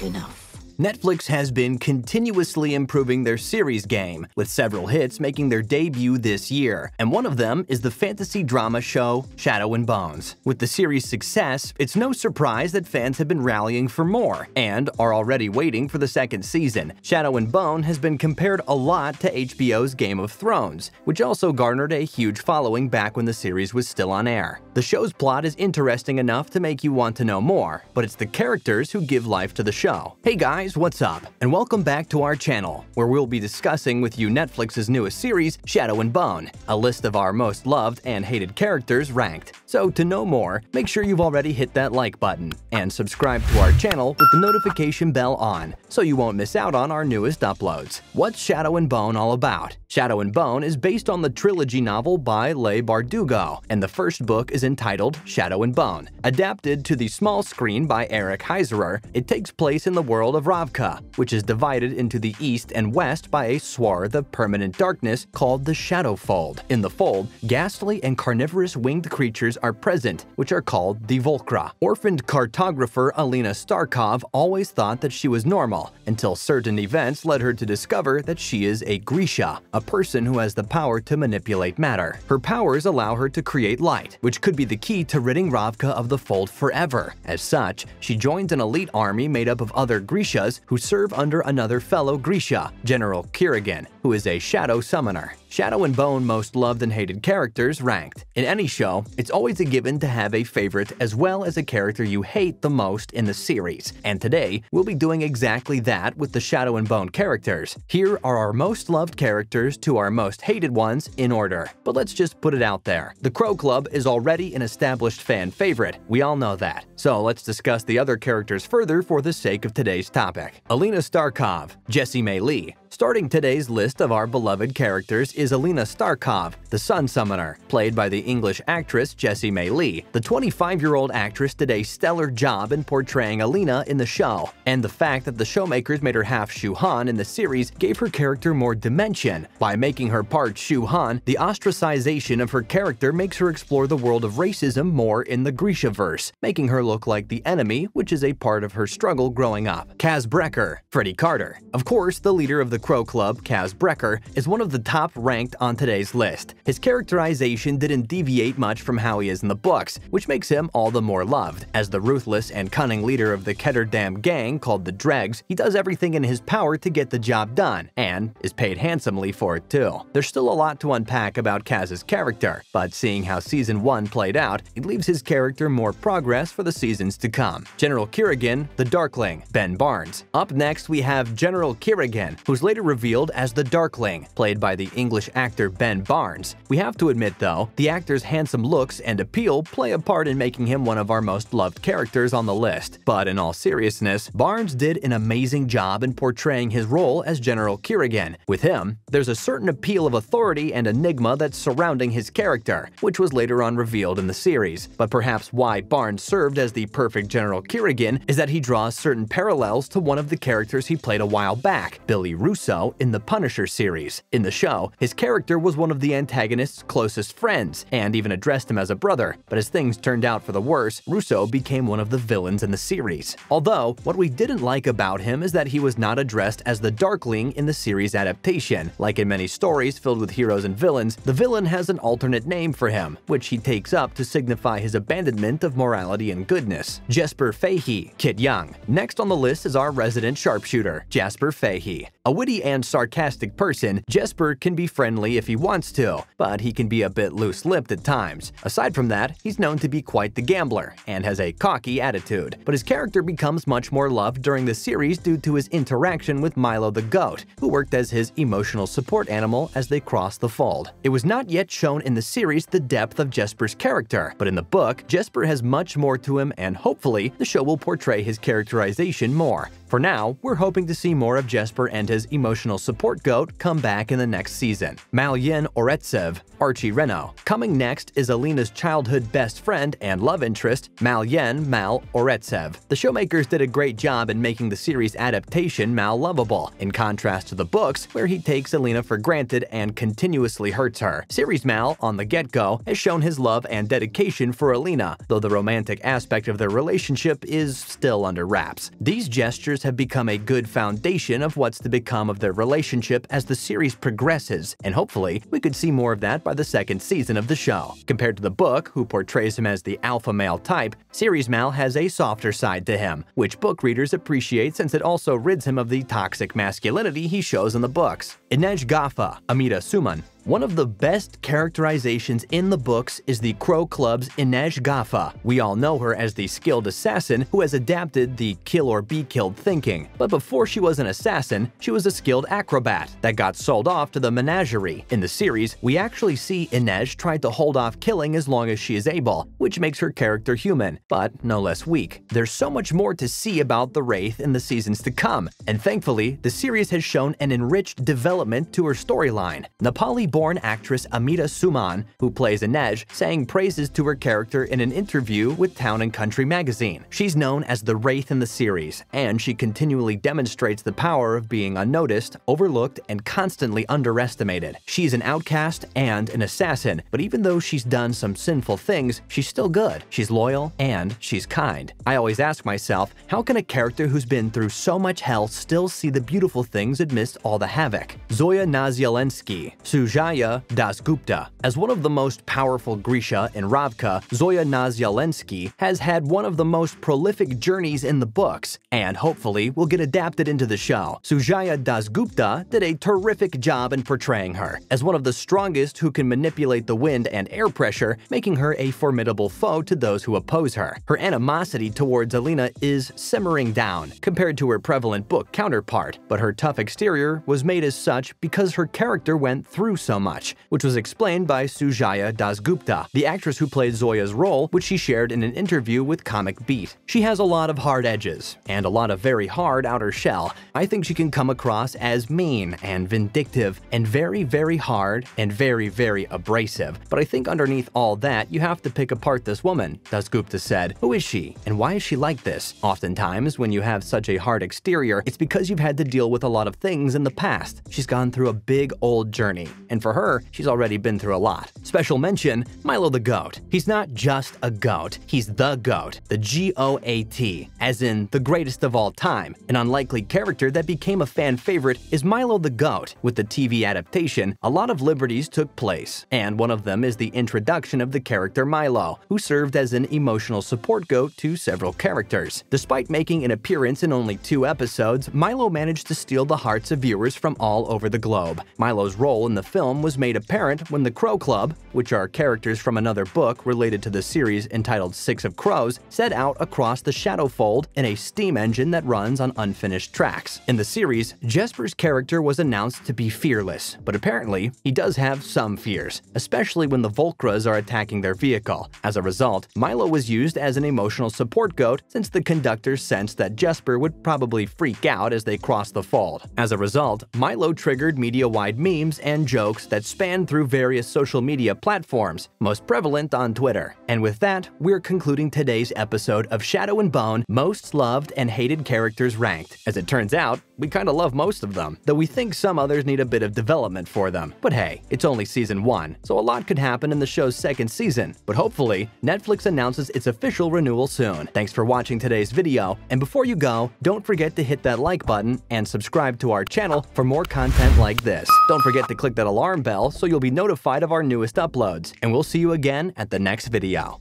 not enough. Netflix has been continuously improving their series game, with several hits making their debut this year, and one of them is the fantasy drama show Shadow and Bones. With the series' success, it's no surprise that fans have been rallying for more, and are already waiting for the second season. Shadow and Bone has been compared a lot to HBO's Game of Thrones, which also garnered a huge following back when the series was still on air. The show's plot is interesting enough to make you want to know more, but it's the characters who give life to the show. Hey guys, what's up? And welcome back to our channel, where we'll be discussing with you Netflix's newest series, Shadow and Bone, a list of our most loved and hated characters ranked. So to know more, make sure you've already hit that like button, and subscribe to our channel with the notification bell on, so you won't miss out on our newest uploads. What's Shadow and Bone all about? Shadow and Bone is based on the trilogy novel by Leigh Bardugo, and the first book is entitled Shadow and Bone. Adapted to the small screen by Eric Heiserer, it takes place in the world of Ravka, which is divided into the east and west by a swath of permanent darkness called the Shadow Fold. In the fold, ghastly and carnivorous winged creatures are present, which are called the Volcra. Orphaned cartographer ALINA STARKOV always thought that she was normal, until certain events led her to discover that she is a Grisha, a person who has the power to manipulate matter. Her powers allow her to create light, which could be the key to ridding Ravka of the fold forever. As such, she joins an elite army made up of other Grishas who serve under another fellow Grisha, General KIRIGAN, who is a shadow summoner. Shadow and Bone most loved and hated characters ranked. In any show, it's always a given to have a favorite as well as a character you hate the most in the series. And today, we'll be doing exactly that with the Shadow and Bone characters. Here are our most loved characters to our most hated ones in order. But let's just put it out there. The Crow Club is already an established fan favorite. We all know that. So let's discuss the other characters further for the sake of today's topic. ALINA STARKOV, Jessie Lee. Starting today's list of our beloved characters is ALINA STARKOV, the Sun Summoner, played by the English actress Jessie Lee. The 25-year-old actress did a stellar job in portraying ALINA in the show, and the fact that the showmakers made her half Shu-Han in the series gave her character more dimension. By making her part Shu-Han, the ostracization of her character makes her explore the world of racism more in the Grishaverse, making her look like the enemy, which is a part of her struggle growing up. BREKKER, Freddie Carter. Of course, the leader of the Crow Club, BREKKER, is one of the top ranked on today's list. His characterization didn't deviate much from how he is in the books, which makes him all the more loved. As the ruthless and cunning leader of the Ketterdam gang called the Dregs, he does everything in his power to get the job done, and is paid handsomely for it too. There's still a lot to unpack about Kaz's character, but seeing how Season 1 played out, it leaves his character more progress for the seasons to come. General KIRIGAN, the Darkling, Ben Barnes. Up next, we have General KIRIGAN, who's later revealed as the Darkling, played by the English actor Ben Barnes. We have to admit, though, the actor's handsome looks and appeal play a part in making him one of our most loved characters on the list. But in all seriousness, Barnes did an amazing job in portraying his role as General KIRIGAN. With him, there's a certain appeal of authority and enigma that's surrounding his character, which was later on revealed in the series. But perhaps why Barnes served as the perfect General KIRIGAN is that he draws certain parallels to one of the characters he played a while back, Billy Russo, in the Punisher series. In the show, his character was one of the antagonist's closest friends, and even addressed him as a brother, but as things turned out for the worse, Russo became one of the villains in the series. Although, what we didn't like about him is that he was not addressed as the Darkling in the series adaptation. Like in many stories filled with heroes and villains, the villain has an alternate name for him, which he takes up to signify his abandonment of morality and goodness. JESPER FAHEY, Kit Young. Next on the list is our resident sharpshooter, JESPER FAHEY. A witty and sarcastic person, Jesper can be friendly if he wants to, but he can be a bit loose-lipped at times. Aside from that, he's known to be quite the gambler, and has a cocky attitude. But his character becomes much more loved during the series due to his interaction with Milo the goat, who worked as his emotional support animal as they crossed the fold. It was not yet shown in the series the depth of Jesper's character, but in the book, Jesper has much more to him, and hopefully, the show will portray his characterization more. For now, we're hoping to see more of Jesper and his Alina's emotional support goat come back in the next season. Malyin Oretsev, Archie Reno. Coming next is Alina's childhood best friend and love interest, Malyin Mal Oretsev. The showmakers did a great job in making the series adaptation Mal lovable, in contrast to the books, where he takes Alina for granted and continuously hurts her. Series Mal, on the get-go, has shown his love and dedication for Alina, though the romantic aspect of their relationship is still under wraps. These gestures have become a good foundation of what's to become of their relationship as the series progresses, and hopefully we could see more of that by the second season of the show. Compared to the book, who portrays him as the alpha male type, Series Mal has a softer side to him, which book readers appreciate since it also rids him of the toxic masculinity he shows in the books. INEJ GHAFA, AMITA SUMAN. One of the best characterizations in the books is the Crow Club's INEJ GHAFA. We all know her as the skilled assassin who has adapted the kill or be killed thinking. But before she was an assassin, she was a skilled acrobat that got sold off to the menagerie. In the series, we actually see INEJ try to hold off killing as long as she is able, which makes her character human, but no less weak. There's so much more to see about the Wraith in the seasons to come, and thankfully, the series has shown an enriched development to her storyline. Nepali-born actress AMITA SUMAN, who plays INEJ, sang praises to her character in an interview with Town & Country magazine. She's known as the Wraith in the series, and she continually demonstrates the power of being unnoticed, overlooked, and constantly underestimated. She's an outcast and an assassin, but even though she's done some sinful things, she's still good. She's loyal and she's kind. I always ask myself, how can a character who's been through so much hell still see the beautiful things amidst all the havoc? ZOYA NAZYALENSKY, SUJAYA DASGUPTA. As one of the most powerful Grisha in Ravka, ZOYA NAZYALENSKY has had one of the most prolific journeys in the books, and hopefully will get adapted into the show. SUJAYA DASGUPTA did a terrific job in portraying her as one of the strongest who can manipulate the wind and air pressure, making her a formidable foe to those who oppose her. Her animosity towards Alina is simmering down compared to her prevalent book counterpart, but her tough exterior was made as such because her character went through so much, which was explained by SUJAYA DASGUPTA, the actress who played Zoya's role, which she shared in an interview with Comic Beat. She has a lot of hard edges and a lot of very hard outer shell. I think she can come across as mean and vindictive and very, very hard and very, very abrasive. But I think underneath all that, you have to pick apart this woman, DASGUPTA said. Who is she and why is she like this? Oftentimes, when you have such a hard exterior, it's because you've had to deal with a lot of things in the past. She's gone through a big old journey, and for her, she's already been through a lot. Special mention, Milo the Goat. He's not just a goat, he's the GOAT, the GOAT, as in the greatest of all time. An unlikely character that became a fan favorite is Milo the Goat. With the TV adaptation, a lot of liberties took place, and one of them is the introduction of the character Milo, who served as an emotional support goat to several characters. Despite making an appearance in only 2 episodes, Milo managed to steal the hearts of viewers from all over the globe. Milo's role in the film was made apparent when the Crow Club, which are characters from another book related to the series entitled Six of Crows, set out across the Shadowfold in a steam engine that runs on unfinished tracks. In the series, Jesper's character was announced to be fearless, but apparently he does have some fears, especially when the Volcras are attacking their vehicle. As a result, Milo was used as an emotional support goat since the conductors sensed that Jesper would probably freak out as they crossed the fold. As a result, Milo triggered media-wide memes and jokes that span through various social media platforms, most prevalent on Twitter. And with that, we're concluding today's episode of Shadow and Bone Most Loved and Hated Characters Ranked. As it turns out, we kinda love most of them, though we think some others need a bit of development for them. But hey, it's only season 1, so a lot could happen in the show's second season. But hopefully, Netflix announces its official renewal soon. Thanks for watching today's video, and before you go, don't forget to hit that like button and subscribe to our channel for more content like this. Don't forget to click that alarm bell so you'll be notified of our newest uploads, and we'll see you again at the next video.